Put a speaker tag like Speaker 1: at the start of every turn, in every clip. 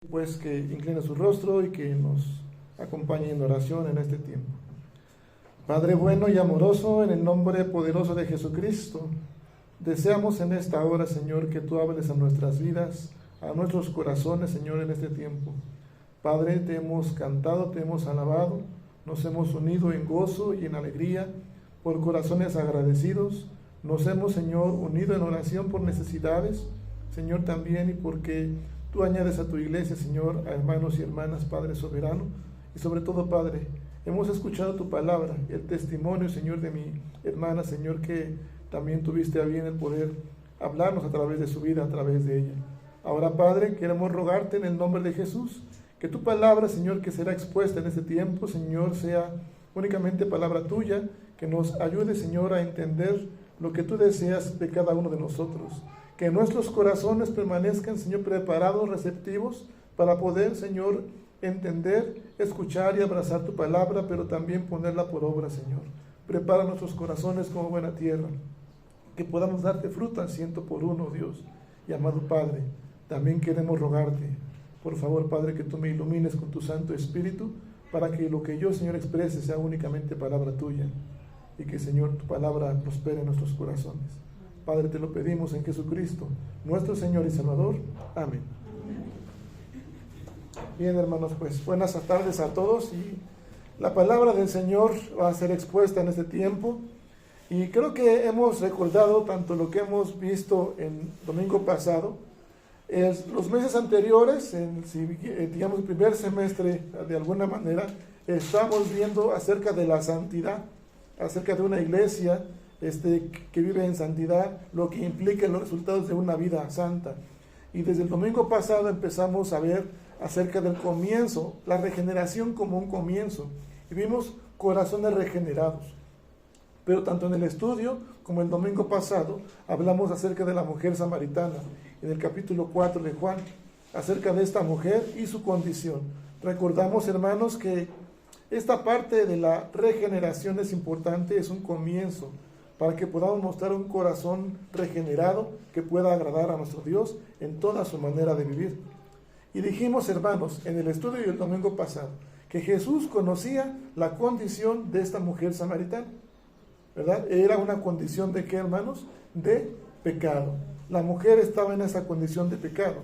Speaker 1: Pues que incline su rostro y que nos acompañe en oración en este tiempo. Padre bueno y amoroso, en el nombre poderoso de Jesucristo, deseamos en esta hora, Señor, que tú hables a nuestras vidas, a nuestros corazones, Señor, en este tiempo. Padre, te hemos cantado, te hemos alabado, nos hemos unido en gozo y en alegría, por corazones agradecidos. Nos hemos, Señor, unido en oración por necesidades, Señor, también, y porque tú añades a tu iglesia, Señor, a hermanos y hermanas, Padre soberano, y sobre todo, Padre, hemos escuchado tu palabra, el testimonio, Señor, de mi hermana, Señor, que también tuviste a bien el poder hablarnos a través de su vida, a través de ella. Ahora, Padre, queremos rogarte en el nombre de Jesús, que tu palabra, Señor, que será expuesta en este tiempo, Señor, sea únicamente palabra tuya, que nos ayude, Señor, a entender lo que tú deseas de cada uno de nosotros. Que nuestros corazones permanezcan, Señor, preparados, receptivos, para poder, Señor, entender, escuchar y abrazar tu palabra, pero también ponerla por obra, Señor. Prepara nuestros corazones como buena tierra, que podamos darte fruto al 100%, Dios. Y amado Padre, también queremos rogarte, por favor, Padre, que tú me ilumines con tu Santo Espíritu, para que lo que yo, Señor, exprese sea únicamente palabra tuya, y que, Señor, tu palabra prospere en nuestros corazones. Padre, te lo pedimos en Jesucristo, nuestro Señor y Salvador. Amén. Bien, hermanos, pues buenas tardes a todos, y la palabra del Señor va a ser expuesta en este tiempo, y creo que hemos recordado tanto lo que hemos visto en domingo pasado, los meses anteriores, digamos el primer semestre, de alguna manera, estamos viendo acerca de la santidad, acerca de una iglesia que vive en santidad, lo que implica los resultados de una vida santa. Y desde el domingo pasado empezamos a ver acerca del comienzo, la regeneración como un comienzo, y vimos corazones regenerados. Pero tanto en el estudio como el domingo pasado hablamos acerca de la mujer samaritana, en el capítulo 4 de Juan, acerca de esta mujer y su condición. Recordamos, hermanos, que esta parte de la regeneración es importante, es un comienzo, para que podamos mostrar un corazón regenerado que pueda agradar a nuestro Dios en toda su manera de vivir. Y dijimos, hermanos, en el estudio y el domingo pasado, que Jesús conocía la condición de esta mujer samaritana, ¿verdad? Era una condición de ¿qué, hermanos? De pecado. La mujer estaba en esa condición de pecado.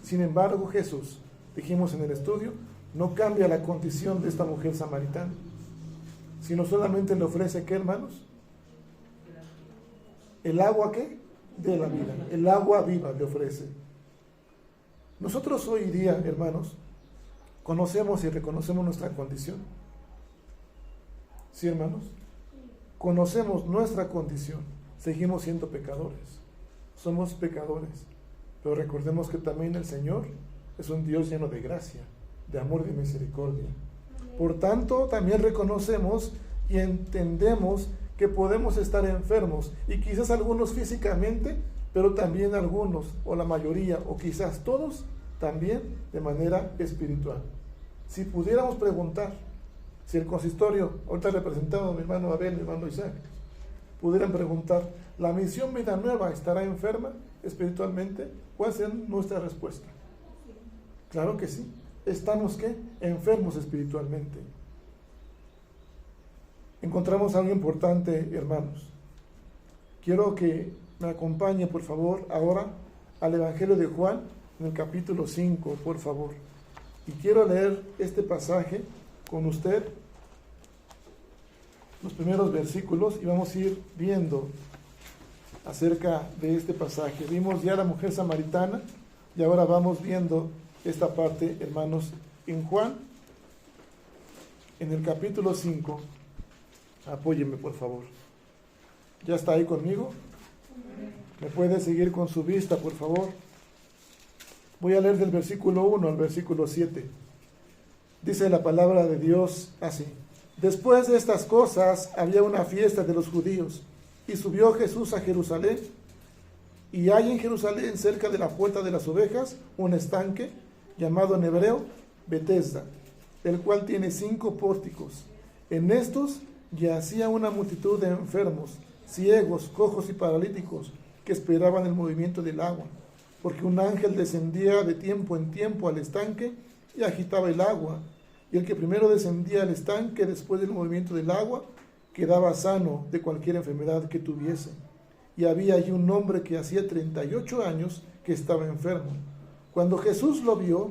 Speaker 1: Sin embargo, Jesús, dijimos en el estudio, no cambia la condición de esta mujer samaritana, sino solamente le ofrece ¿qué, hermanos? El agua, ¿qué? De la vida. El agua viva le ofrece. Nosotros hoy día, hermanos, conocemos y reconocemos nuestra condición. ¿Sí, hermanos? Conocemos nuestra condición. Seguimos siendo pecadores. Somos pecadores. Pero recordemos que también el Señor es un Dios lleno de gracia, de amor y de misericordia. Por tanto, también reconocemos y entendemos que podemos estar enfermos, y quizás algunos físicamente, pero también algunos, o la mayoría, o quizás todos, también de manera espiritual. Si pudiéramos preguntar, si el consistorio, ahorita representado a mi hermano Abel, mi hermano Isaac, pudieran preguntar, ¿la misión Vida Nueva estará enferma espiritualmente? ¿Cuál será nuestra respuesta? Claro que sí. ¿Estamos qué? Enfermos espiritualmente. Encontramos algo importante, hermanos. Quiero que me acompañe, por favor, ahora al Evangelio de Juan, en el capítulo 5, por favor. Y quiero leer este pasaje con usted, los primeros versículos, y vamos a ir viendo acerca de este pasaje. Vimos ya la mujer samaritana, y ahora vamos viendo esta parte, hermanos, en Juan, en el capítulo 5. Apóyeme, por favor. ¿Ya está ahí conmigo? ¿Me puede seguir con su vista, por favor? Voy a leer del versículo 1 al versículo 7. Dice la palabra de Dios así: Después de estas cosas había una fiesta de los judíos, y subió Jesús a Jerusalén, y hay en Jerusalén, cerca de la puerta de las ovejas, un estanque, llamado en hebreo Betesda, el cual tiene 5 pórticos. En estos yacía una multitud de enfermos, ciegos, cojos y paralíticos, que esperaban el movimiento del agua. porque un ángel descendía de tiempo en tiempo al estanque y agitaba el agua, y el que primero descendía al estanque después del movimiento del agua quedaba sano de cualquier enfermedad que tuviese. Y había allí un hombre que hacía 38 años que estaba enfermo. Cuando Jesús lo vio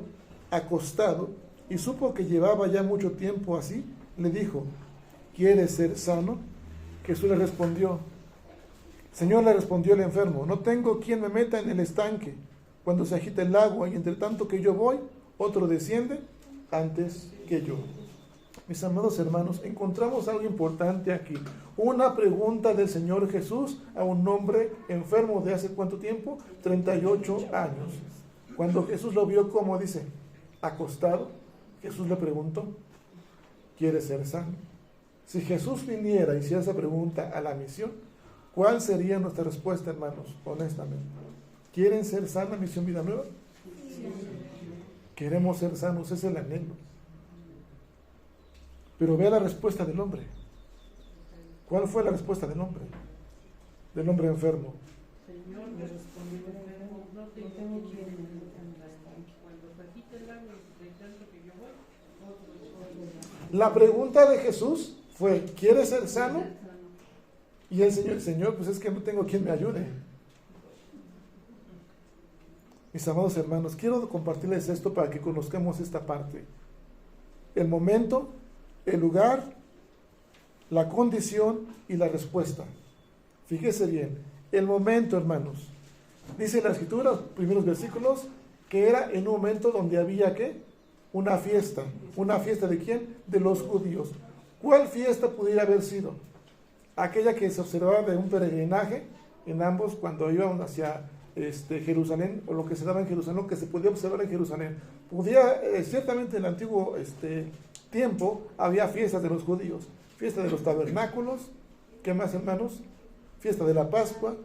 Speaker 1: acostado y supo que llevaba ya mucho tiempo así, le dijo: ¿quieres ser sano? Jesús le respondió: Señor, le respondió el enfermo, no tengo quien me meta en el estanque cuando se agita el agua, y entre tanto que yo voy, otro desciende antes que yo. Mis amados hermanos, encontramos algo importante aquí. Una pregunta del Señor Jesús a un hombre enfermo de hace ¿cuánto tiempo? 38 años. Cuando Jesús lo vio, como dice, acostado, Jesús le preguntó: ¿quieres ser sano? Si Jesús viniera y hiciera esa pregunta a la misión, ¿cuál sería nuestra respuesta, hermanos? Honestamente. ¿Quieren ser sanos, Misión Vida Nueva? Sí. Queremos ser sanos, es el anhelo. Pero vea la respuesta del hombre. ¿Cuál fue la respuesta del hombre? Del hombre enfermo.
Speaker 2: Señor, me respondió el enfermo, no tengo quien me meta en la estanque. Cuando se agita el agua, de tanto que yo voy,
Speaker 1: La pregunta de Jesús fue: ¿quieres ser sano? Y el Señor, pues es que no tengo quien me ayude. Mis amados hermanos, quiero compartirles esto para que conozcamos esta parte. El momento, el lugar, la condición y la respuesta. Fíjese bien, el momento, hermanos. Dice la Escritura, los primeros versículos, que era en un momento donde había, ¿qué? Una fiesta. ¿Una fiesta de quién? De los judíos. ¿Cuál fiesta pudiera haber sido? Aquella que se observaba de un peregrinaje en ambos cuando iban hacia Jerusalén, o lo que se daba en Jerusalén, lo que se podía observar en Jerusalén. Ciertamente en el antiguo tiempo había fiestas de los judíos, fiesta de los tabernáculos, ¿qué más, hermanos? Fiesta de la Pascua,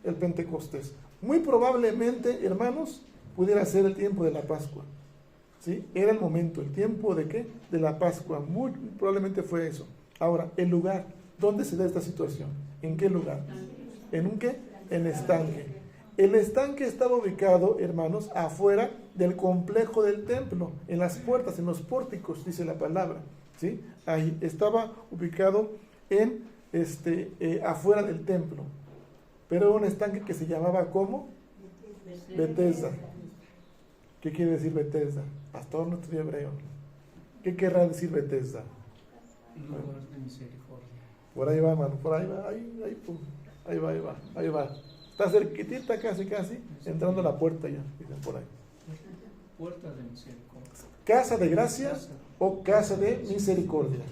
Speaker 1: el Pentecostés. Muy probablemente, hermanos, pudiera ser el tiempo de la Pascua, ¿sí? Era el momento, el tiempo de ¿qué? De la Pascua, muy probablemente fue eso. Ahora, el lugar, ¿dónde se da esta situación? ¿En qué lugar? ¿En un qué? En estanque. El estanque estaba ubicado, hermanos, afuera del complejo del templo, en las puertas, en los pórticos, dice la palabra, ¿sí? Ahí estaba ubicado en afuera del templo. Pero era un estanque que se llamaba ¿cómo? Betesda. ¿Qué quiere decir Betesda? Hasta ahora no estudié hebreo. ¿Qué querrá decir Betesda?
Speaker 3: Lugar de misericordia.
Speaker 1: Por ahí va, hermano, por ahí va, ahí va. Está cerquitita, casi, entrando a la puerta ya, dicen por ahí.
Speaker 3: Puerta de misericordia.
Speaker 1: ¿Casa de gracia o casa de misericordia?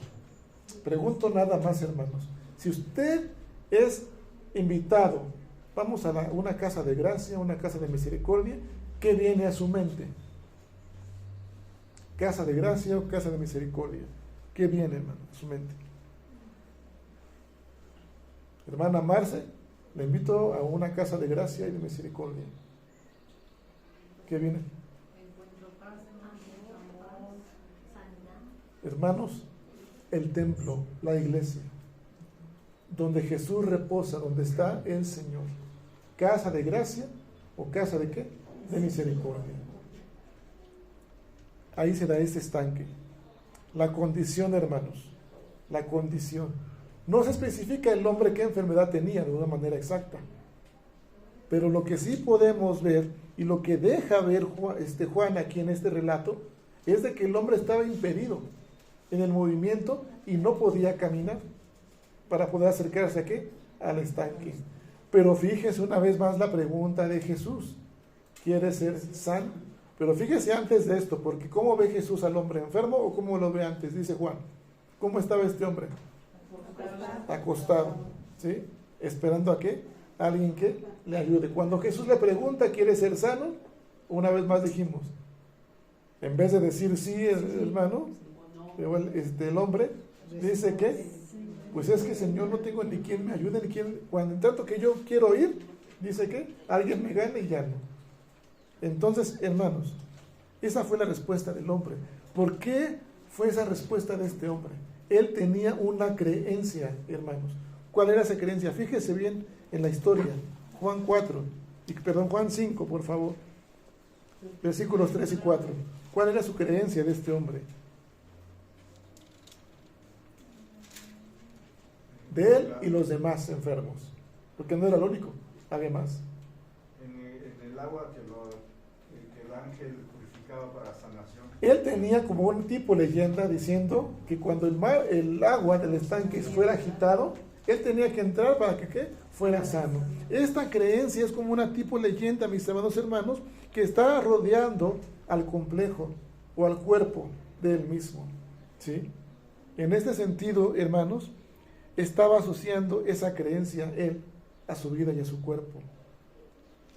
Speaker 1: Pregunto nada más, hermanos. Si usted es invitado, vamos a una casa de gracia, una casa de misericordia, ¿qué viene a su mente? ¿Casa de gracia o casa de misericordia? ¿Qué viene, hermano, a su mente? Hermana Marce, le invito a una casa de gracia y de misericordia. ¿Qué viene? Hermanos, el templo, la iglesia, donde Jesús reposa, donde está el Señor. ¿Casa de gracia o casa de qué? De misericordia. Ahí se da este estanque. La condición, hermanos, la condición. No se especifica el hombre qué enfermedad tenía de una manera exacta. Pero lo que sí podemos ver, y lo que deja ver Juan aquí en este relato, es de que el hombre estaba impedido en el movimiento y no podía caminar para poder acercarse ¿a qué? Al estanque. Pero fíjese una vez más la pregunta de Jesús: ¿quieres ser sano? Pero fíjese antes de esto, porque ¿cómo ve Jesús al hombre enfermo o cómo lo ve antes? Dice Juan, ¿cómo estaba este hombre? Acostado, ¿sí? Esperando a qué? A alguien que le ayude. Cuando Jesús le pregunta, ¿quiere ser sano? Una vez más dijimos, en vez de decir sí, hermano, el hombre dice que, pues es que Señor, no tengo ni quien me ayude, ni quien, cuando en tanto que yo quiero ir, dice que alguien me gane y ya no. Entonces, hermanos, esa fue la respuesta del hombre. ¿Por qué fue esa respuesta de este hombre? Él tenía una creencia, hermanos. ¿Cuál era esa creencia? Fíjese bien en la historia. Juan 5, por favor. versículos 3 y 4. ¿Cuál era su creencia de este hombre? De él y los demás enfermos, porque no era el único, había más.
Speaker 4: En el agua que el ángel purificaba para sanación.
Speaker 1: Él tenía como un tipo leyenda diciendo que cuando el agua del estanque fuera agitado, él tenía que entrar para que ¿qué? Fuera sano. Esta creencia es como una tipo leyenda, mis amados hermanos, que está rodeando al complejo o al cuerpo de él mismo, ¿sí? En este sentido, hermanos, estaba asociando esa creencia él a su vida y a su cuerpo.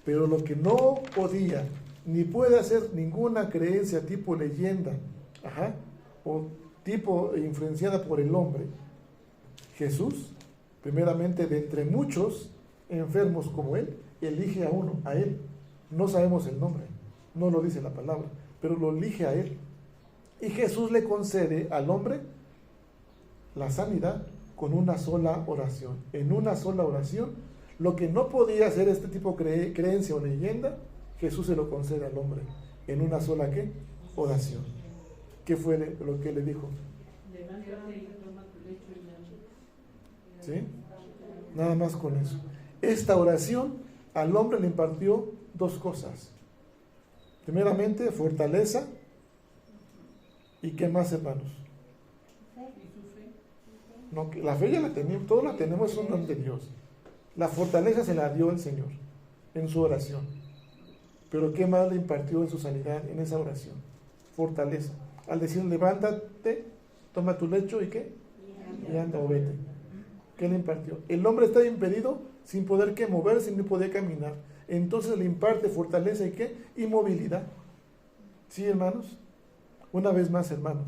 Speaker 1: Pero lo que no podía ni puede hacer ninguna creencia tipo leyenda, o tipo influenciada por el hombre, Jesús, primeramente de entre muchos enfermos como él, elige a uno, a él. No sabemos el nombre, no lo dice la palabra, pero lo elige a él. Y Jesús le concede al hombre la sanidad con una sola oración. En una sola oración, lo que no podía hacer este tipo de creencia o leyenda, Jesús se lo concede al hombre. En una sola ¿qué? Oración. ¿Qué fue lo que le dijo?
Speaker 2: Levántate y toma tu lecho y anda.
Speaker 1: ¿Sí? Nada más con eso. Esta oración al hombre le impartió dos cosas. Primeramente, fortaleza. ¿Y qué más, hermanos? No, la fe ya la tenemos, todos la tenemos, es un don de Dios. La fortaleza se la dio el Señor en su oración. Pero ¿qué más le impartió en su sanidad en esa oración? Fortaleza. Al decir, levántate, toma tu lecho y ¿qué? Y anda o vete. ¿Qué le impartió? El hombre está impedido sin poder ¿qué? Moverse ni poder caminar. Entonces le imparte fortaleza y ¿qué? Y movilidad. ¿Sí, hermanos? Una vez más, hermanos,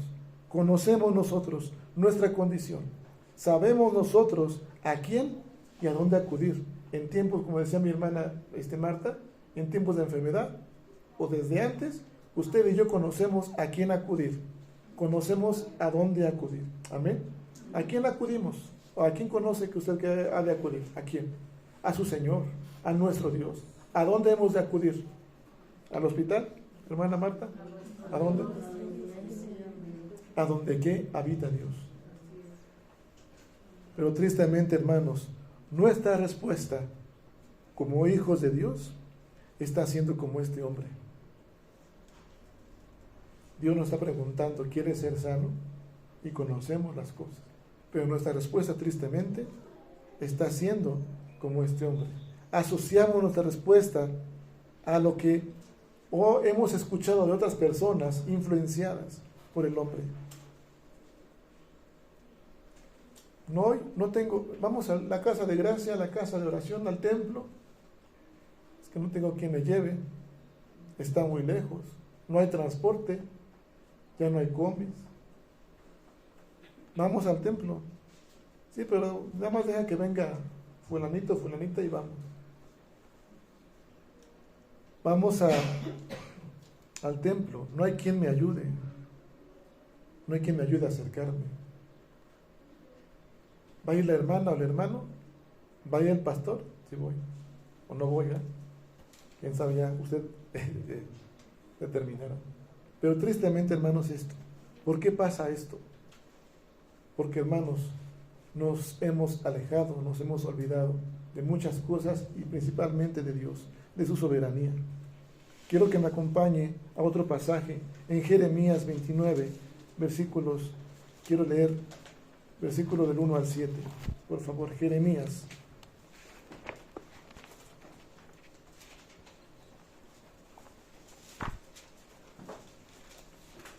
Speaker 1: conocemos nosotros nuestra condición. Sabemos nosotros a quién y a dónde acudir. En tiempos, como decía mi hermana Marta, en tiempos de enfermedad o desde antes, usted y yo conocemos a quién acudir. Conocemos a dónde acudir. Amén. ¿A quién acudimos? ¿O a quién conoce que usted que ha de acudir? ¿A quién? A su Señor, a nuestro Dios. ¿A dónde hemos de acudir? ¿Al hospital, hermana Marta? ¿A dónde? ¿A dónde qué? Habita Dios. Pero tristemente, hermanos, nuestra respuesta como hijos de Dios está siendo como este hombre. Dios nos está preguntando, ¿quieres ser sano? Y conocemos las cosas. Pero nuestra respuesta, tristemente, está siendo como este hombre. Asociamos nuestra respuesta a lo que hemos escuchado de otras personas influenciadas por el hombre. No tengo, vamos a la casa de gracia, a la casa de oración, al templo. Es que no tengo quien me lleve, está muy lejos, no hay transporte, ya no hay combis. Vamos al templo. Sí, pero nada más deja que venga fulanito, fulanita y vamos. Vamos al templo, no hay quien me ayude. No hay quien me ayude a acercarme. ¿Va a ir la hermana o el hermano? ¿Va a ir el pastor? Sí voy. ¿O no voy? ¿Quién sabe ya? Usted determinará. Pero tristemente, hermanos, esto. ¿Por qué pasa esto? Porque, hermanos, nos hemos alejado, nos hemos olvidado de muchas cosas y principalmente de Dios, de su soberanía. Quiero que me acompañe a otro pasaje en Jeremías 29, versículos. Quiero leer versículos del 1 al 7. Por favor, Jeremías.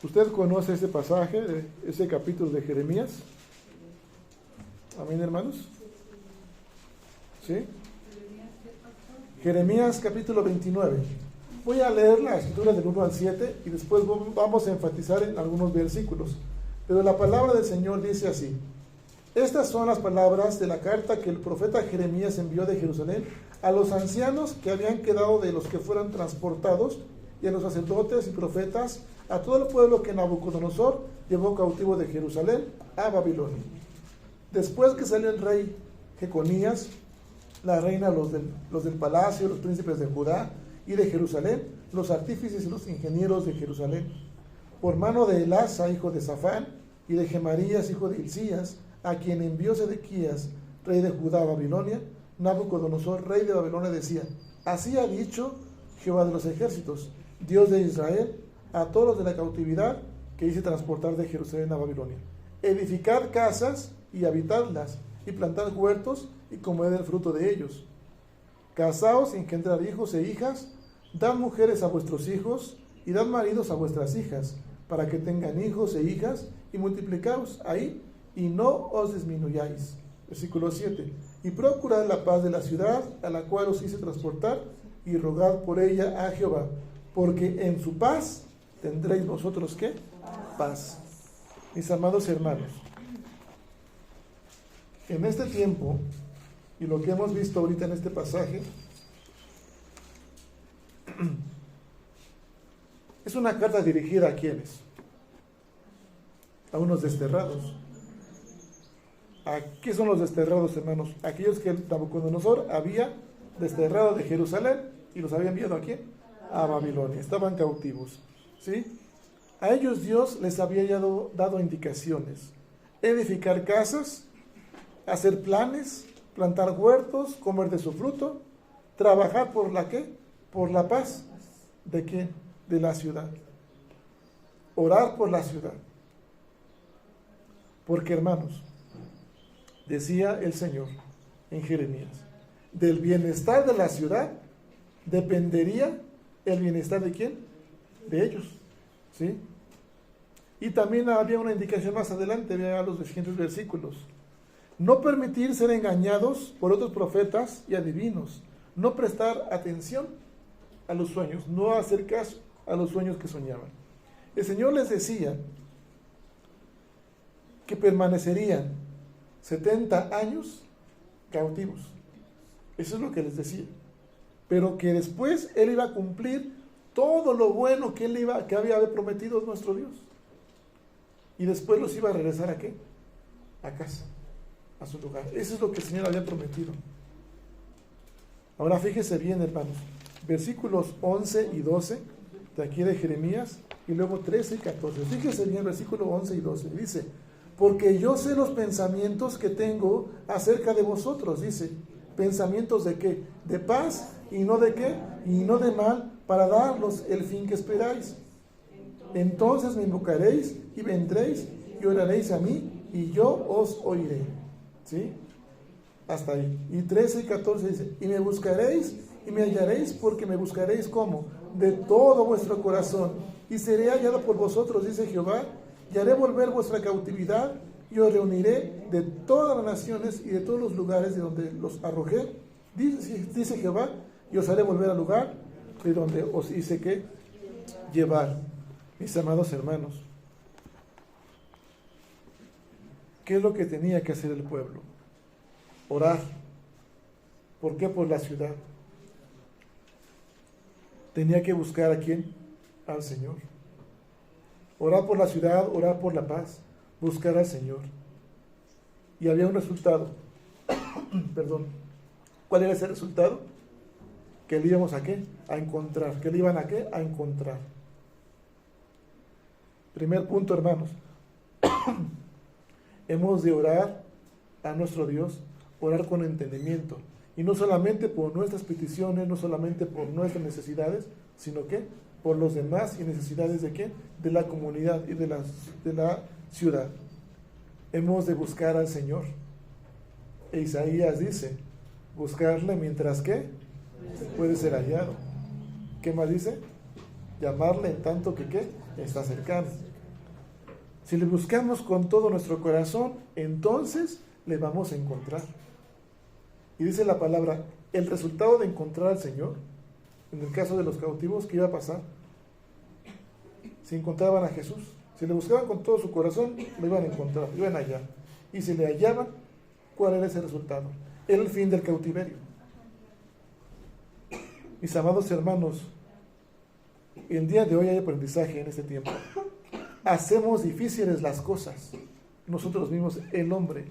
Speaker 1: ¿Usted conoce ese pasaje, ese capítulo de Jeremías? Amén, hermanos. ¿Sí? Jeremías capítulo 29. Voy a leer la escritura del 1 al 7 y después vamos a enfatizar en algunos versículos. Pero la palabra del Señor dice así: estas son las palabras de la carta que el profeta Jeremías envió de Jerusalén a los ancianos que habían quedado de los que fueron transportados, y a los sacerdotes y profetas, a todo el pueblo que Nabucodonosor llevó cautivo de Jerusalén a Babilonia. Después que salió el rey Jeconías, la reina, los del palacio, los príncipes de Judá y de Jerusalén, los artífices y los ingenieros de Jerusalén, por mano de Elasa, hijo de Safán, y de Gemarías, hijo de Hilcías, a quien envió Sedequías, rey de Judá, a Babilonia. Nabucodonosor, rey de Babilonia, decía: así ha dicho Jehová de los ejércitos, Dios de Israel, a todos los de la cautividad que hice transportar de Jerusalén a Babilonia: edificad casas y habitadlas, y plantad huertos y comed el fruto de ellos. Casaos y engendrar hijos e hijas, dad mujeres a vuestros hijos y dad maridos a vuestras hijas, para que tengan hijos e hijas, y multiplicaos ahí y no os disminuyáis. Versículo 7. Y procurad la paz de la ciudad a la cual os hice transportar, y rogad por ella a Jehová, porque en su paz tendréis vosotros ¿qué? Paz. Mis amados hermanos, en este tiempo, y lo que hemos visto ahorita en este pasaje, es una carta dirigida a ¿quiénes? A unos desterrados. ¿A qué son los desterrados, hermanos? Aquellos que Nabucodonosor había desterrado de Jerusalén y los había enviado ¿a quién? A Babilonia. Estaban cautivos, ¿sí? A ellos Dios les había dado indicaciones: edificar casas, hacer planes, plantar huertos, comer de su fruto, trabajar por la ¿qué? Por la paz. ¿De quién? De la ciudad. Orar por la ciudad. Porque, hermanos, decía el Señor en Jeremías, del bienestar de la ciudad dependería el bienestar de ¿quién? De ellos, ¿sí? Y también había una indicación más adelante, vean los siguientes versículos: no permitir ser engañados por otros profetas y adivinos, no prestar atención a los sueños, no hacer caso a los sueños que soñaban. El Señor les decía que permanecerían 70 años cautivos. Eso es lo que les decía. Pero que después Él iba a cumplir todo lo bueno que que había prometido nuestro Dios. Y después los iba a regresar ¿a qué? A casa, a su lugar. Eso es lo que el Señor había prometido. Ahora fíjese bien, hermanos, versículos 11 y 12 de aquí de Jeremías, y luego 13 y 14. Fíjese bien, versículo 11 y 12. Dice: porque yo sé los pensamientos que tengo acerca de vosotros, dice. ¿Pensamientos de qué? De paz, y no de qué, y no de mal, para daros el fin que esperáis. Entonces me invocaréis y vendréis y oraréis a mí, y yo os oiré. ¿Sí? Hasta ahí. Y 13 y 14 dice: y me buscaréis y me hallaréis, porque me buscaréis ¿cómo? De todo vuestro corazón, y seré hallado por vosotros, dice Jehová, y haré volver vuestra cautividad, y os reuniré de todas las naciones y de todos los lugares de donde los arrojé, dice Jehová, y os haré volver al lugar de donde os hice que llevar. Mis amados hermanos, ¿qué es lo que tenía que hacer el pueblo? Orar. ¿Por qué? Por la ciudad. Tenía que buscar ¿a quién? Al Señor. Orar por la ciudad, orar por la paz, buscar al Señor. Y había un resultado. Perdón. ¿Cuál era ese resultado? Que le íbamos ¿a qué? A encontrar. ¿Que le iban a qué? A encontrar. Primer punto, hermanos. Hemos de orar a nuestro Dios, orar con entendimiento. Y no solamente por nuestras peticiones, no solamente por nuestras necesidades, sino que por los demás y necesidades de ¿qué? De la comunidad y de la ciudad. Hemos de buscar al Señor. E Isaías dice: buscarle mientras que puede ser hallado. ¿Qué más dice? Llamarle en tanto que ¿qué? Está cercano. Si le buscamos con todo nuestro corazón, entonces le vamos a encontrar. Y dice la palabra, el resultado de encontrar al Señor, en el caso de los cautivos, ¿qué iba a pasar? Si encontraban a Jesús, si le buscaban con todo su corazón, lo iban a encontrar, lo iban a hallar. Y si le hallaban, ¿cuál era ese resultado? Era el fin del cautiverio. Mis amados hermanos, el día de hoy hay aprendizaje en este tiempo. Hacemos difíciles las cosas, nosotros mismos, el hombre.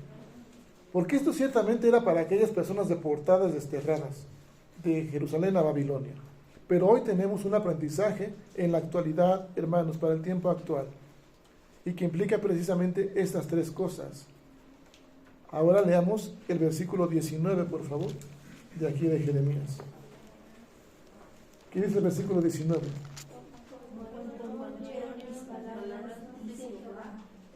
Speaker 1: Porque esto ciertamente era para aquellas personas deportadas, desterradas de Jerusalén a Babilonia. Pero hoy tenemos un aprendizaje en la actualidad, hermanos, para el tiempo actual, y que implica precisamente estas tres cosas. Ahora leamos el versículo 19, por favor, de aquí de Jeremías. ¿Qué dice el versículo 19?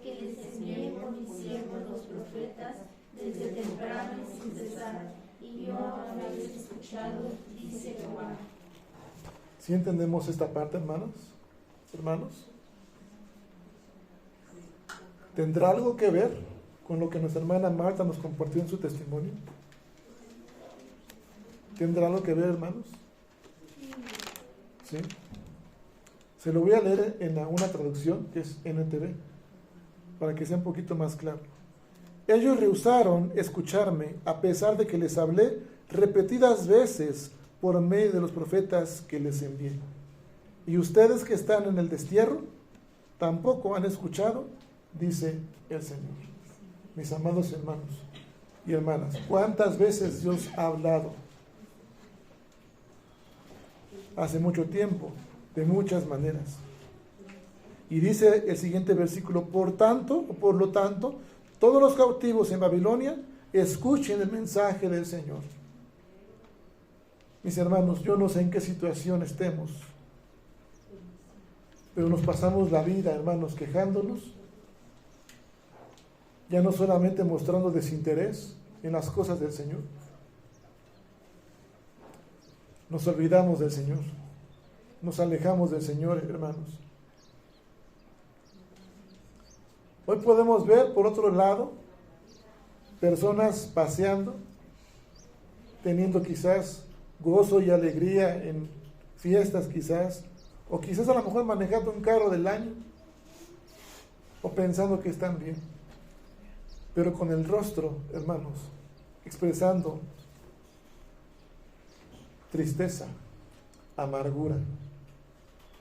Speaker 5: Que les envié con mis siervos los profetas desde temprano y sin cesar, y no habéis escuchado, dice Jehová.
Speaker 1: ¿Sí entendemos esta parte, hermanos? ¿Tendrá algo que ver con lo que nuestra hermana Marta nos compartió en su testimonio? ¿Tendrá algo que ver, hermanos? ¿Sí? Se lo voy a leer en una traducción que es NTV, para que sea un poquito más claro. Ellos rehusaron escucharme a pesar de que les hablé repetidas veces por medio de los profetas que les envié. Y ustedes que están en el destierro, tampoco han escuchado, dice el Señor. Mis amados hermanos y hermanas, ¿cuántas veces Dios ha hablado? Hace mucho tiempo, de muchas maneras. Y dice el siguiente versículo, por lo tanto, todos los cautivos en Babilonia escuchen el mensaje del Señor. Mis hermanos, yo no sé en qué situación estemos, pero nos pasamos la vida, hermanos, quejándonos, ya no solamente mostrando desinterés en las cosas del Señor. Nos olvidamos del Señor, nos alejamos del Señor, hermanos. Hoy podemos ver, por otro lado, personas paseando, teniendo quizás gozo y alegría en fiestas quizás, o quizás a lo mejor manejando un carro del año, o pensando que están bien, pero con el rostro, hermanos, expresando tristeza, amargura,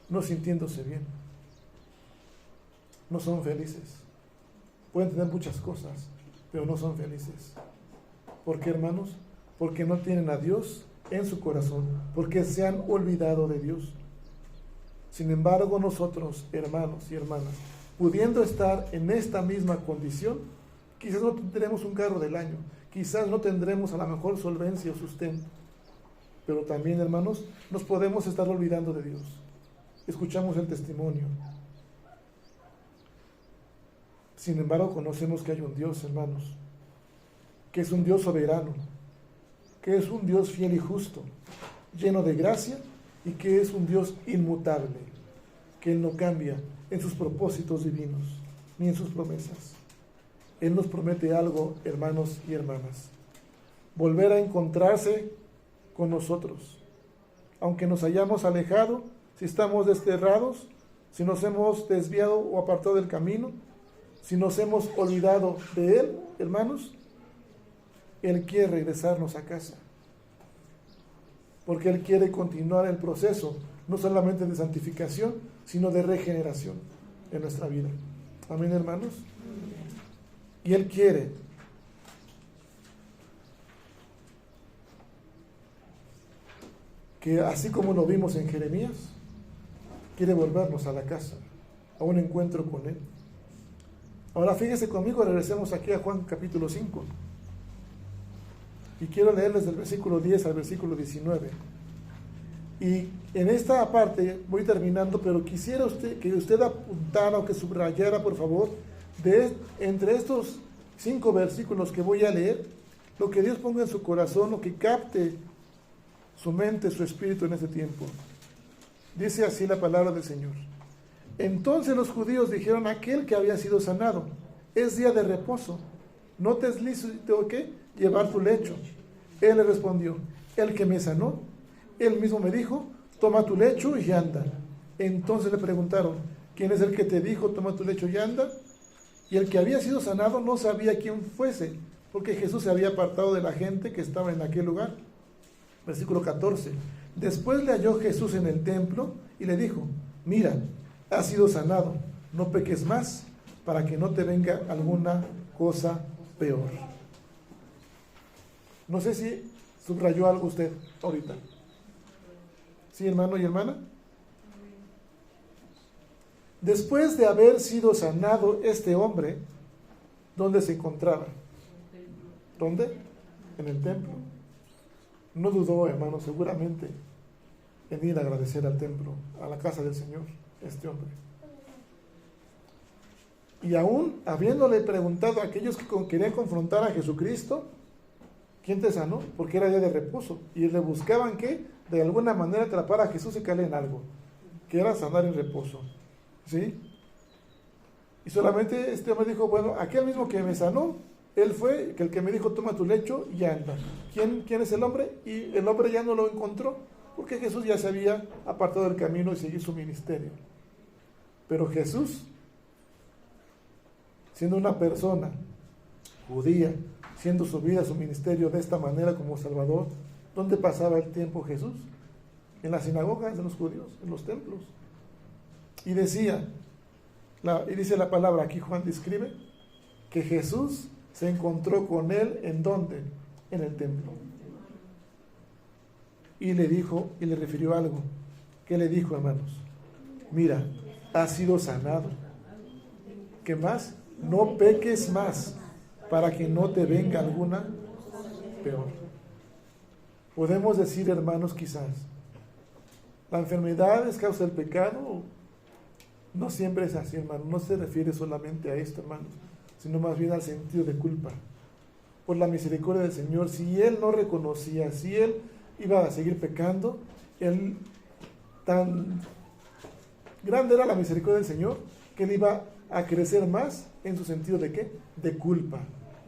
Speaker 1: no sintiéndose bien, no son felices. Pueden tener muchas cosas, pero no son felices. ¿Por qué, hermanos? Porque no tienen a Dios en su corazón, porque se han olvidado de Dios. Sin embargo, nosotros, hermanos y hermanas, pudiendo estar en esta misma condición, quizás no tendremos un carro del año, quizás no tendremos a la mejor solvencia o sustento, pero también, hermanos, nos podemos estar olvidando de Dios. Escuchamos el testimonio. Sin embargo, conocemos que hay un Dios, hermanos, que es un Dios soberano, que es un Dios fiel y justo, lleno de gracia, y que es un Dios inmutable, que Él no cambia en sus propósitos divinos, ni en sus promesas. Él nos promete algo, hermanos y hermanas: volver a encontrarse con nosotros. Aunque nos hayamos alejado, si estamos desterrados, si nos hemos desviado o apartado del camino, si nos hemos olvidado de Él, hermanos, Él quiere regresarnos a casa. Porque Él quiere continuar el proceso, no solamente de santificación, sino de regeneración en nuestra vida. Amén, hermanos. Y Él quiere que, así como lo vimos en Jeremías, quiere volvernos a la casa, a un encuentro con Él. Ahora fíjese conmigo, regresemos aquí a Juan capítulo 5. Y quiero leerles del versículo 10 al versículo 19. Y en esta parte voy terminando, pero quisiera que usted apuntara o que subrayara, por favor, entre estos 5 versículos que voy a leer, lo que Dios ponga en su corazón, lo que capte su mente, su espíritu en ese tiempo. Dice así la palabra del Señor. Entonces los judíos dijeron a aquel que había sido sanado: es día de reposo, ¿no te es lícito qué? Llevar tu lecho. Él le respondió: el que me sanó, él mismo me dijo: toma tu lecho y anda. Entonces le preguntaron: ¿quién es el que te dijo toma tu lecho y anda? Y el que había sido sanado no sabía quién fuese, porque Jesús se había apartado de la gente que estaba en aquel lugar. Versículo 14. Después le halló Jesús en el templo y le dijo: mira, has sido sanado, no peques más, para que no te venga alguna cosa peor. No sé si subrayó algo usted ahorita. ¿Sí, hermano y hermana? Después de haber sido sanado este hombre, ¿dónde se encontraba? ¿Dónde? En el templo. No dudó, hermano, seguramente en ir a agradecer al templo, a la casa del Señor, este hombre. Y aún habiéndole preguntado a aquellos que querían confrontar a Jesucristo, ¿quién te sanó? Porque era día de reposo. Y le buscaban que de alguna manera atrapar a Jesús y caerle en algo, que era sanar en reposo. ¿Sí? Y solamente este hombre dijo, bueno, aquel mismo que me sanó, él fue el que me dijo, toma tu lecho y anda. ¿Quién es el hombre? Y el hombre ya no lo encontró, porque Jesús ya se había apartado del camino y seguir su ministerio. Pero Jesús, siendo una persona judía, siendo su vida, su ministerio de esta manera como Salvador, ¿dónde pasaba el tiempo Jesús? En las sinagogas de los judíos, en los templos. Y decía, y dice la palabra, aquí Juan describe, que Jesús se encontró con él, ¿en dónde? En el templo. Y le dijo, y le refirió algo. ¿Qué le dijo, hermanos? Mira, has sido sanado. ¿Qué más? No peques más, para que no te venga alguna peor. Podemos decir, hermanos, quizás, la enfermedad es causa del pecado. No siempre es así, hermano. No se refiere solamente a esto, hermanos, sino más bien al sentido de culpa. Por la misericordia del Señor, si él no reconocía, si él iba a seguir pecando, él, tan grande era la misericordia del Señor, que él iba a crecer más en su sentido de ¿qué? De culpa.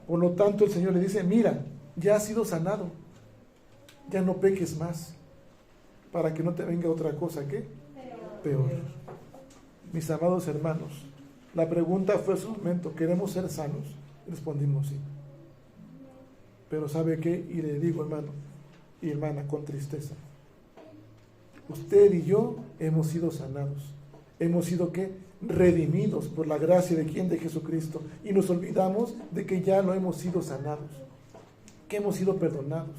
Speaker 1: Por lo tanto, el Señor le dice, mira, ya has sido sanado, ya no peques más, para que no te venga otra cosa, ¿qué? Peor. Mis amados hermanos, la pregunta fue en su momento, ¿queremos ser sanos? Respondimos sí. Pero ¿sabe qué? Y le digo, hermano y hermana, con tristeza, usted y yo hemos sido sanados. Hemos sido ¿qué? Redimidos por la gracia de ¿quién? De Jesucristo. Y nos olvidamos de que ya no hemos sido sanados, que hemos sido perdonados.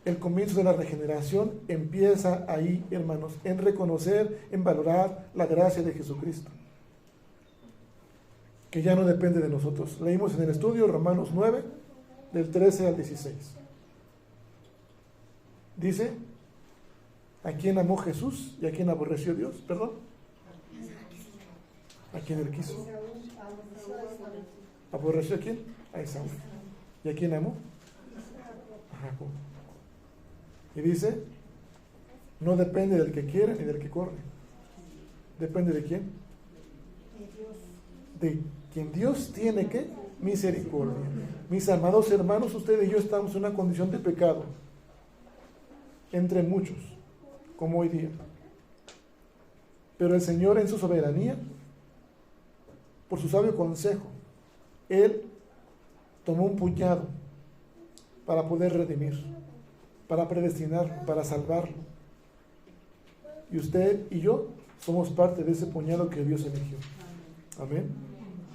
Speaker 1: El comienzo de la regeneración empieza ahí, hermanos, en reconocer, en valorar la gracia de Jesucristo, que ya no depende de nosotros. Leímos en el estudio Romanos 9, del 13 al 16. Dice, ¿a quién amó Jesús y a quién aborreció Dios? Perdón. ¿A quién él quiso? ¿Aborreció a quién? A Esaú. ¿Y a quién amó? A Jacob. Y dice, no depende del que quiere ni del que corre. ¿Depende de quién? De quien Dios tiene que misericordia. Mis amados hermanos, ustedes y yo estamos en una condición de pecado, entre muchos, como hoy día. Pero el Señor en su soberanía, por su sabio consejo, Él tomó un puñado para poder redimir, para predestinar, para salvarlo. Y usted y yo somos parte de ese puñado que Dios eligió. Amén.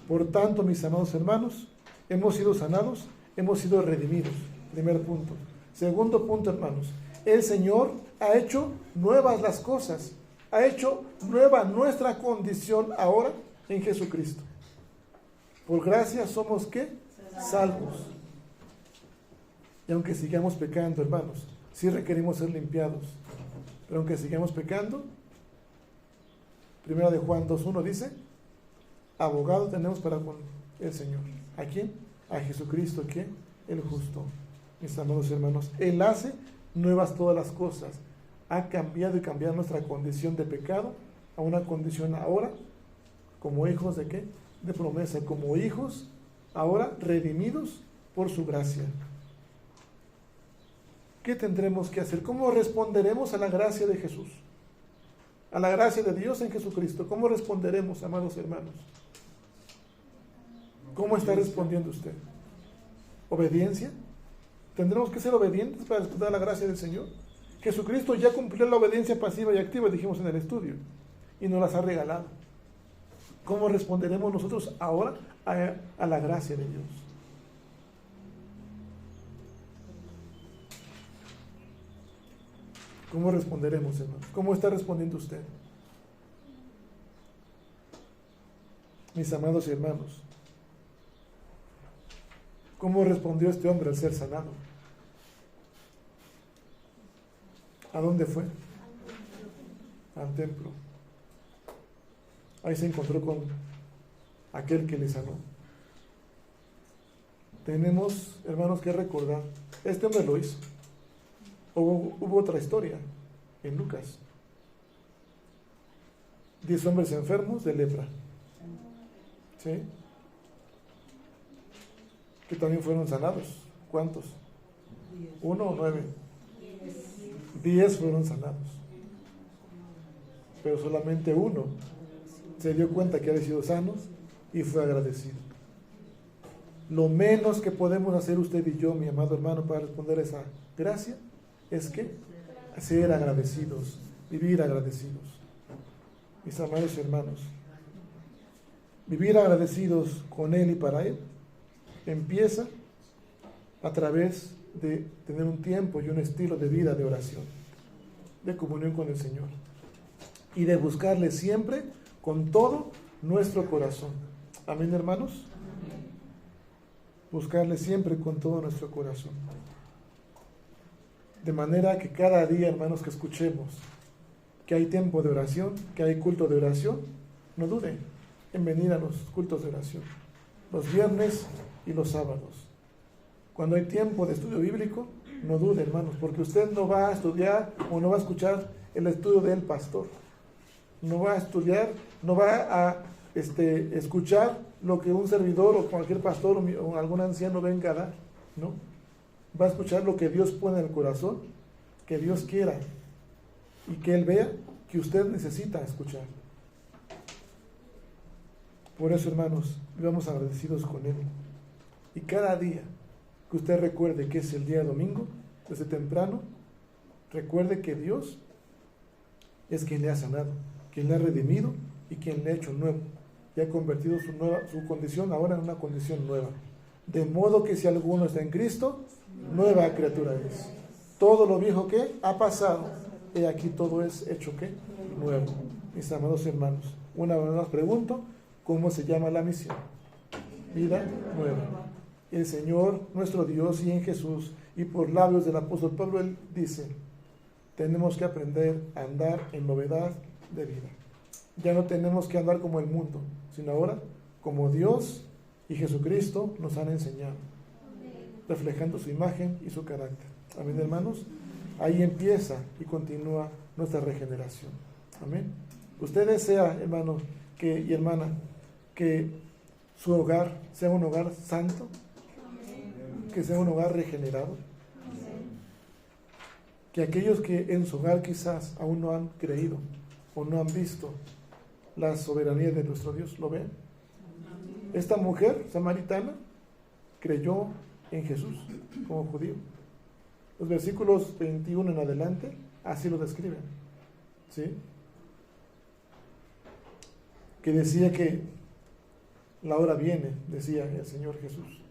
Speaker 1: Por tanto, mis amados hermanos, hemos sido sanados, hemos sido redimidos. Primer punto. Segundo punto, hermanos, el Señor ha hecho nuevas las cosas, ha hecho nueva nuestra condición ahora en Jesucristo. Por gracia somos ¿qué? Salvos. Y aunque sigamos pecando, hermanos, sí requerimos ser limpiados. Pero aunque sigamos pecando, primera de Juan 2:1 dice, abogado tenemos para con el Señor. ¿A quién? A Jesucristo, ¿quién? El justo. Mis amados hermanos, Él hace nuevas todas las cosas. Ha cambiado y cambiado nuestra condición de pecado a una condición ahora como hijos de ¿qué? De promesa, como hijos ahora redimidos por su gracia. ¿Qué tendremos que hacer? ¿Cómo responderemos a la gracia de Jesús? A la gracia de Dios en Jesucristo. ¿Cómo responderemos, amados hermanos? ¿Cómo está respondiendo usted? ¿Obediencia? ¿Tendremos que ser obedientes para responder a la gracia del Señor? Jesucristo ya cumplió la obediencia pasiva y activa, dijimos en el estudio, y nos las ha regalado. ¿Cómo responderemos nosotros ahora a la gracia de Dios? ¿Cómo responderemos, hermanos? ¿Cómo está respondiendo usted? Mis amados hermanos, ¿cómo respondió este hombre al ser sanado? ¿A dónde fue? Al templo. Ahí se encontró con aquel que le sanó. Tenemos, hermanos, que recordar, este hombre lo hizo. Hubo otra historia en Lucas. 10 hombres enfermos de lepra. ¿Sí? Que también fueron sanados. ¿Cuántos? 1 o 9. 10 fueron sanados. Pero solamente uno se dio cuenta que había sido sano y fue agradecido. Lo menos que podemos hacer usted y yo, mi amado hermano, para responder a esa gracia es que ser agradecidos, vivir agradecidos. Mis amados hermanos, vivir agradecidos con Él y para Él empieza a través de tener un tiempo y un estilo de vida de oración, de comunión con el Señor y de buscarle siempre con todo nuestro corazón. Amén, hermanos. Buscarle siempre con todo nuestro corazón. De manera que cada día, hermanos, que escuchemos que hay tiempo de oración, que hay culto de oración, no duden en venir a los cultos de oración, los viernes y los sábados. Cuando hay tiempo de estudio bíblico, no dude, hermanos, porque usted no va a estudiar o no va a escuchar el estudio del pastor. No va a estudiar, no va a escuchar lo que un servidor o cualquier pastor o algún anciano venga a dar, ¿no? Va a escuchar lo que Dios pone en el corazón, que Dios quiera y que Él vea que usted necesita escuchar. Por eso, hermanos, vivamos agradecidos con Él. Y cada día que usted recuerde que es el día domingo, desde temprano, recuerde que Dios es quien le ha sanado, quien le ha redimido y quien le ha hecho nuevo. Y ha convertido su condición ahora en una condición nueva. De modo que si alguno está en Cristo, nueva criatura es. Todo lo viejo que ha pasado, y aquí todo es hecho ¿qué? Nuevo. Mis amados hermanos, una vez más pregunto, ¿cómo se llama la misión? Vida nueva. El Señor, nuestro Dios, y en Jesús, y por labios del apóstol Pablo, Él dice, tenemos que aprender a andar en novedad de vida. Ya no tenemos que andar como el mundo, sino ahora como Dios y Jesucristo nos han enseñado, reflejando su imagen y su carácter. Amén, hermanos. Ahí empieza y continúa nuestra regeneración. Amén. Usted desea, hermano y hermana, que su hogar sea un hogar santo, que sea un hogar regenerado, que aquellos que en su hogar quizás aún no han creído o no han visto la soberanía de nuestro Dios, lo vean. Esta mujer samaritana creyó en Jesús como judío. Los versículos 21 en adelante así lo describen, ¿sí? Que decía que la hora viene, decía el Señor Jesús,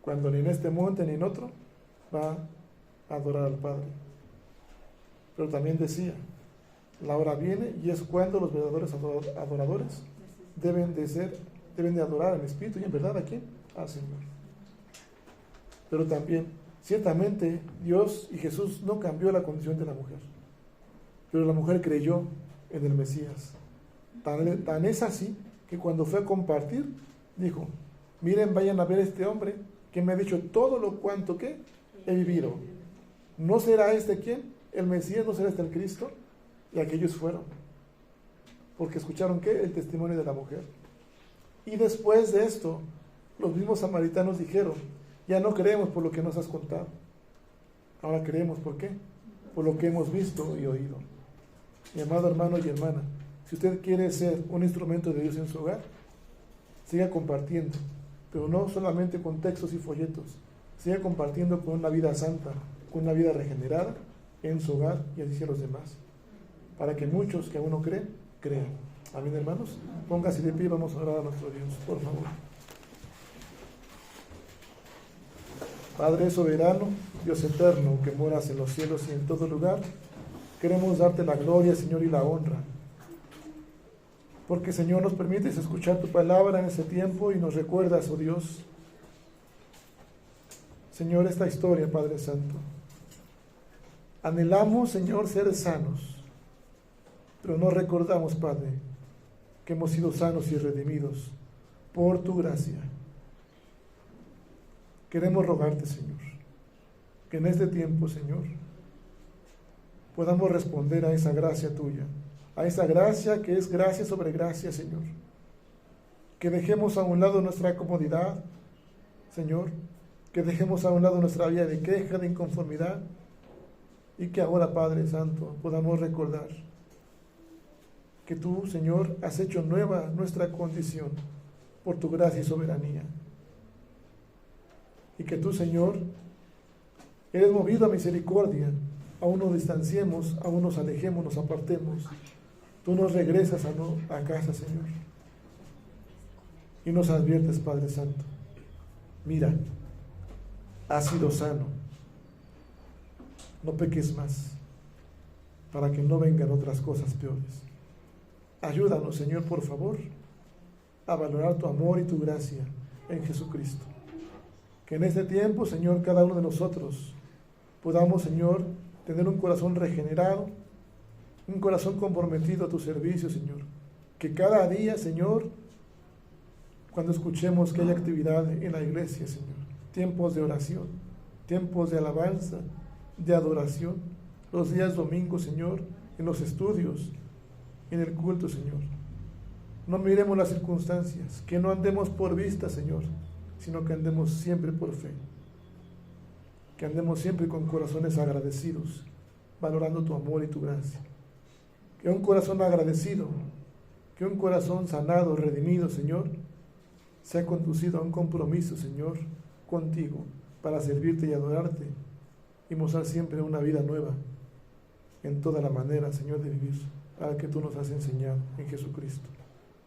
Speaker 1: cuando ni en este monte ni en otro va a adorar al Padre. Pero también decía, la hora viene y es cuando los verdaderos adoradores deben de adorar en espíritu y en verdad, ¿a quién? Al Señor. Pero también, ciertamente, Dios y Jesús no cambió la condición de la mujer, pero la mujer creyó en el Mesías. Tan es así que cuando fue a compartir, dijo, miren, vayan a ver este hombre que me ha dicho todo lo cuanto que he vivido. ¿No será este quién? ¿El Mesías? ¿No será este el Cristo? Y aquellos fueron, porque escucharon ¿qué? El testimonio de la mujer. Y después de esto, los mismos samaritanos dijeron, ya no creemos por lo que nos has contado, ahora creemos ¿por qué? Por lo que hemos visto y oído. Mi amado hermano y hermana, si usted quiere ser un instrumento de Dios en su hogar, siga compartiendo, pero no solamente con textos y folletos, siga compartiendo con una vida santa, con una vida regenerada en su hogar y así a los demás, para que muchos que aún no creen, crean. Amén, hermanos. Póngase de pie, vamos a orar a nuestro Dios, por favor. Padre soberano, Dios eterno, que moras en los cielos y en todo lugar, queremos darte la gloria, Señor, y la honra. Porque, Señor, nos permites escuchar tu palabra en este tiempo y nos recuerdas, oh Dios, Señor, esta historia, Padre Santo. Anhelamos, Señor, ser sanos, pero no recordamos, Padre, que hemos sido sanos y redimidos por tu gracia. Queremos rogarte, Señor, que en este tiempo, Señor, podamos responder a esa gracia tuya, a esa gracia que es gracia sobre gracia, Señor. Que dejemos a un lado nuestra comodidad, Señor, que dejemos a un lado nuestra vida de queja, de inconformidad, y que ahora, Padre Santo, podamos recordar que tú, Señor, has hecho nueva nuestra condición por tu gracia y soberanía. Y que tú, Señor, eres movido a misericordia. Aún nos distanciemos, aún nos alejemos, nos apartemos. Tú nos regresas a casa, Señor. Y nos adviertes, Padre Santo. Mira, has sido sano. No peques más, para que no vengan otras cosas peores. Ayúdanos, Señor, por favor, a valorar tu amor y tu gracia en Jesucristo. Que en este tiempo, Señor, cada uno de nosotros podamos, Señor, tener un corazón regenerado, un corazón comprometido a tu servicio, Señor. Que cada día, Señor, cuando escuchemos que hay actividad en la iglesia, Señor, tiempos de oración, tiempos de alabanza, de adoración, los días domingos, Señor, en los estudios, en el culto, Señor. No miremos las circunstancias, que no andemos por vista, Señor, sino que andemos siempre por fe. Que andemos siempre con corazones agradecidos, valorando tu amor y tu gracia. Que un corazón agradecido, que un corazón sanado, redimido, Señor, sea conducido a un compromiso, Señor, contigo, para servirte y adorarte, y mostrar siempre una vida nueva en toda la manera, Señor, de vivir, a la que tú nos has enseñado en Jesucristo.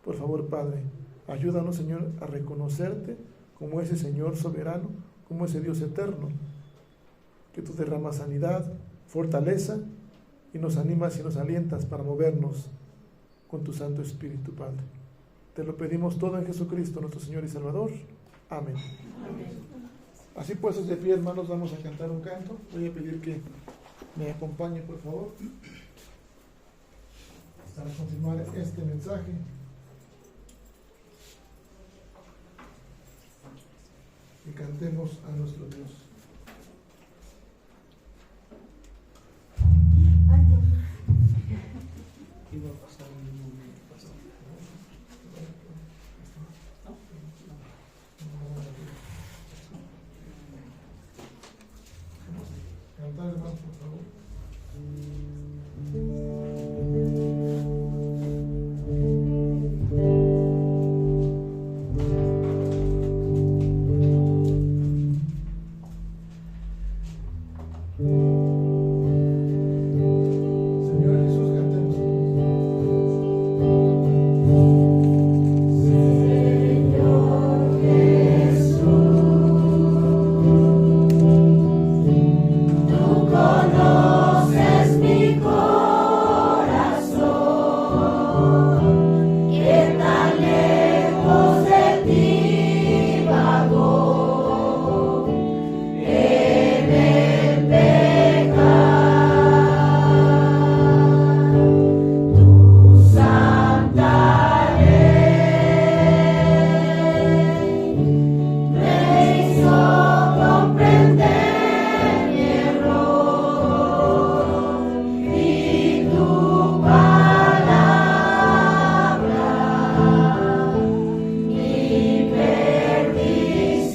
Speaker 1: Por favor, Padre, ayúdanos, Señor, a reconocerte como ese Señor soberano, como ese Dios eterno, que tú derramas sanidad, fortaleza, y nos animas y nos alientas para movernos con tu Santo Espíritu, Padre. Te lo pedimos todo en Jesucristo, nuestro Señor y Salvador. Amén.
Speaker 5: Amén.
Speaker 1: Así puestos de pie, hermanos, vamos a cantar un canto. Voy a pedir que me acompañen, por favor, para continuar este mensaje. Y cantemos a nuestro Dios.
Speaker 3: Iba a pasar un momento, pastor.
Speaker 1: Cantar, hermanos, por favor. Señor Jesús, cantemos.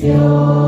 Speaker 5: Dios.